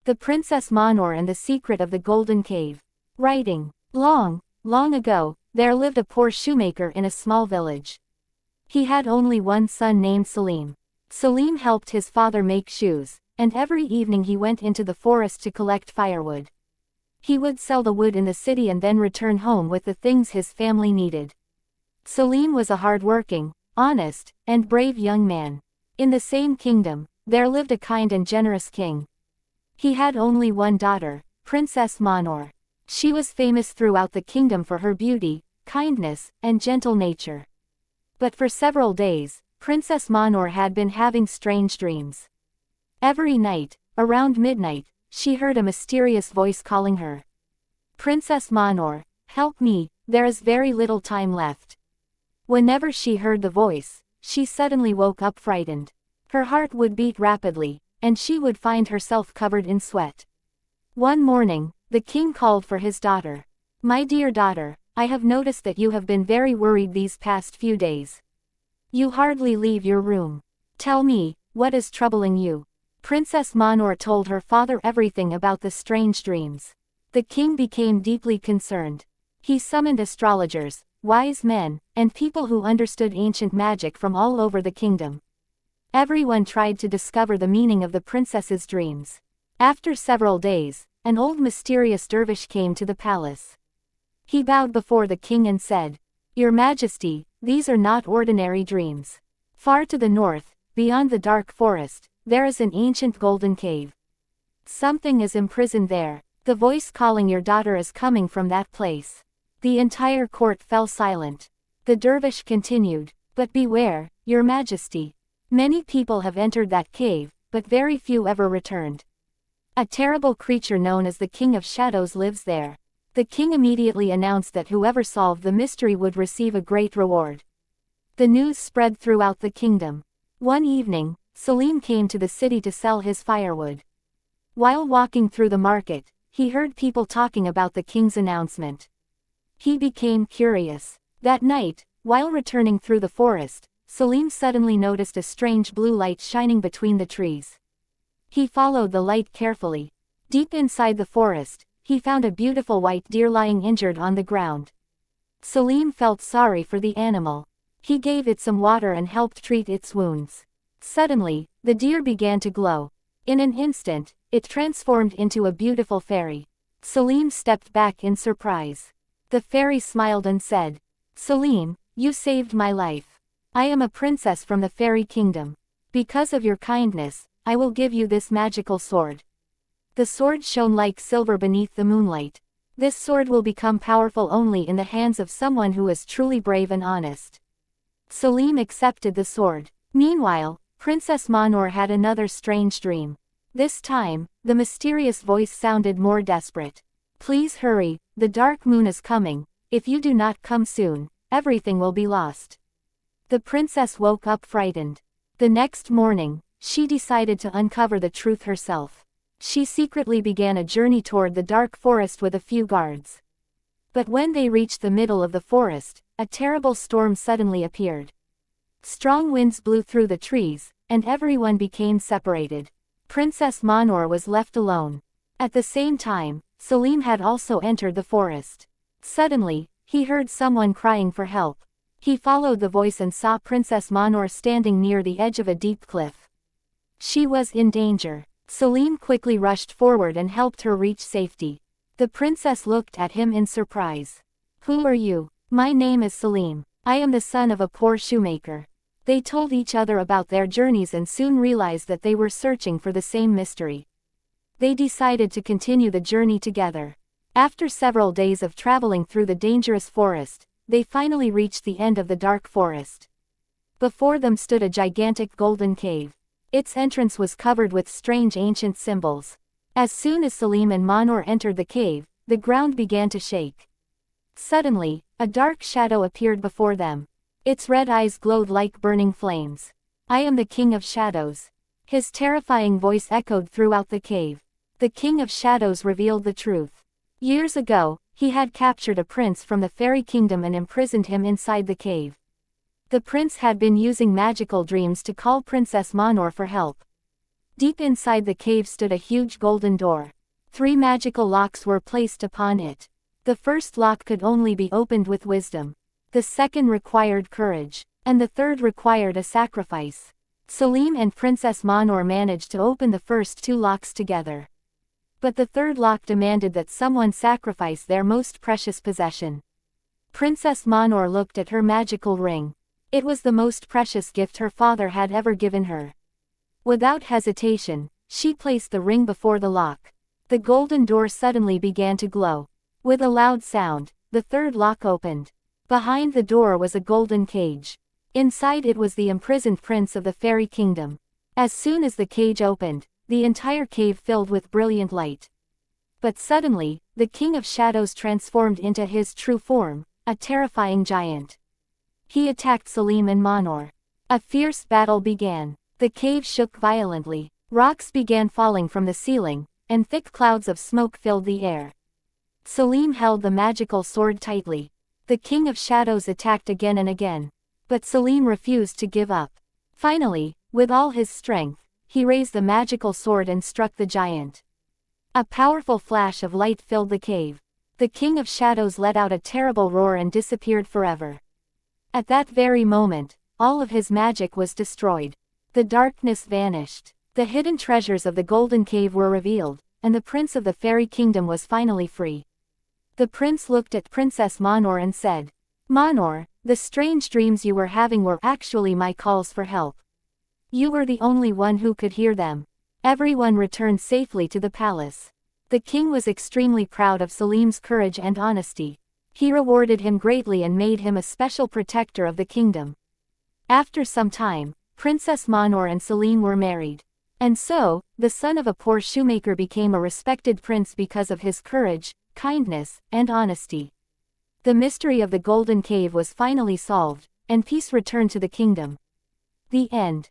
The Princess Mahnoor and the Secret of the Golden Cave. Writing. Long, long ago, there lived a poor shoemaker in a small village. He had only one son named Salim. Salim helped his father make shoes, and every evening he went into the forest to collect firewood. He would sell the wood in the city and then return home with the things his family needed. Salim was a hard-working, honest, and brave young man. In the same kingdom, there lived a kind and generous king. He had only one daughter, Princess Mahnoor. She was famous throughout the kingdom for her beauty, kindness, and gentle nature. But for several days, Princess Mahnoor had been having strange dreams. Every night, around midnight, she heard a mysterious voice calling her. "Princess Mahnoor, help me, there is very little time left." Whenever she heard the voice, she suddenly woke up frightened. Her heart would beat rapidly, and she would find herself covered in sweat. One morning, the king called for his daughter. "My dear daughter, I have noticed that you have been very worried these past few days. You hardly leave your room. Tell me, what is troubling you?" Princess Mahnoor told her father everything about the strange dreams. The king became deeply concerned. He summoned astrologers, wise men, and people who understood ancient magic from all over the kingdom. Everyone tried to discover the meaning of the princess's dreams. After several days, an old mysterious dervish came to the palace. He bowed before the king and said, "Your Majesty, these are not ordinary dreams. Far to the north, beyond the dark forest, there is an ancient golden cave. Something is imprisoned there. The voice calling your daughter is coming from that place." The entire court fell silent. The dervish continued, "But beware, Your Majesty. Many people have entered that cave, but very few ever returned. A terrible creature known as the King of Shadows lives there." The king immediately announced that whoever solved the mystery would receive a great reward. The news spread throughout the kingdom. One evening, Salim came to the city to sell his firewood. While walking through the market, he heard people talking about the king's announcement. He became curious. That night, while returning through the forest, Salim suddenly noticed a strange blue light shining between the trees. He followed the light carefully. Deep inside the forest, he found a beautiful white deer lying injured on the ground. Salim felt sorry for the animal. He gave it some water and helped treat its wounds. Suddenly, the deer began to glow. In an instant, it transformed into a beautiful fairy. Salim stepped back in surprise. The fairy smiled and said, "Salim, you saved my life. I am a princess from the fairy kingdom. Because of your kindness, I will give you this magical sword." The sword shone like silver beneath the moonlight. This sword will become powerful only in the hands of someone who is truly brave and honest. Salim accepted the sword. Meanwhile, Princess Mahnoor had another strange dream. This time, the mysterious voice sounded more desperate. "Please hurry, the dark moon is coming. If you do not come soon, everything will be lost." The princess woke up frightened. The next morning, she decided to uncover the truth herself. She secretly began a journey toward the dark forest with a few guards. But when they reached the middle of the forest, a terrible storm suddenly appeared. Strong winds blew through the trees, and everyone became separated. Princess Mahnoor was left alone. At the same time, Salim had also entered the forest. Suddenly, he heard someone crying for help. He followed the voice and saw Princess Mahnoor standing near the edge of a deep cliff. She was in danger. Salim quickly rushed forward and helped her reach safety. The princess looked at him in surprise. "Who are you?" "My name is Salim. I am the son of a poor shoemaker." They told each other about their journeys and soon realized that they were searching for the same mystery. They decided to continue the journey together. After several days of traveling through the dangerous forest, they finally reached the end of the dark forest. Before them stood a gigantic golden cave. Its entrance was covered with strange ancient symbols. As soon as Salim and Mahnoor entered the cave, the ground began to shake. Suddenly, a dark shadow appeared before them. Its red eyes glowed like burning flames. "I am the King of Shadows." His terrifying voice echoed throughout the cave. The King of Shadows revealed the truth. Years ago, he had captured a prince from the fairy kingdom and imprisoned him inside the cave. The prince had been using magical dreams to call Princess Mahnoor for help. Deep inside the cave stood a huge golden door. 3 magical locks were placed upon it. The first lock could only be opened with wisdom. The second required courage. And the third required a sacrifice. Selim and Princess Mahnoor managed to open the first 2 locks together. But the third lock demanded that someone sacrifice their most precious possession. Princess Mahnoor looked at her magical ring. It was the most precious gift her father had ever given her. Without hesitation, she placed the ring before the lock. The golden door suddenly began to glow. With a loud sound, the third lock opened. Behind the door was a golden cage. Inside it was the imprisoned prince of the fairy kingdom. As soon as the cage opened, the entire cave filled with brilliant light. But suddenly, the King of Shadows transformed into his true form, a terrifying giant. He attacked Selim and Mahnoor. A fierce battle began. The cave shook violently. Rocks began falling from the ceiling, and thick clouds of smoke filled the air. Selim held the magical sword tightly. The King of Shadows attacked again and again. But Selim refused to give up. Finally, with all his strength, he raised the magical sword and struck the giant. A powerful flash of light filled the cave. The King of Shadows let out a terrible roar and disappeared forever. At that very moment, all of his magic was destroyed. The darkness vanished. The hidden treasures of the Golden Cave were revealed, and the prince of the fairy kingdom was finally free. The prince looked at Princess Mahnoor and said, "Mahnoor, the strange dreams you were having were actually my calls for help. You were the only one who could hear them." Everyone returned safely to the palace. The king was extremely proud of Selim's courage and honesty. He rewarded him greatly and made him a special protector of the kingdom. After some time, Princess Mahnoor and Selim were married. And so, the son of a poor shoemaker became a respected prince because of his courage, kindness, and honesty. The mystery of the Golden Cave was finally solved, and peace returned to the kingdom. The end.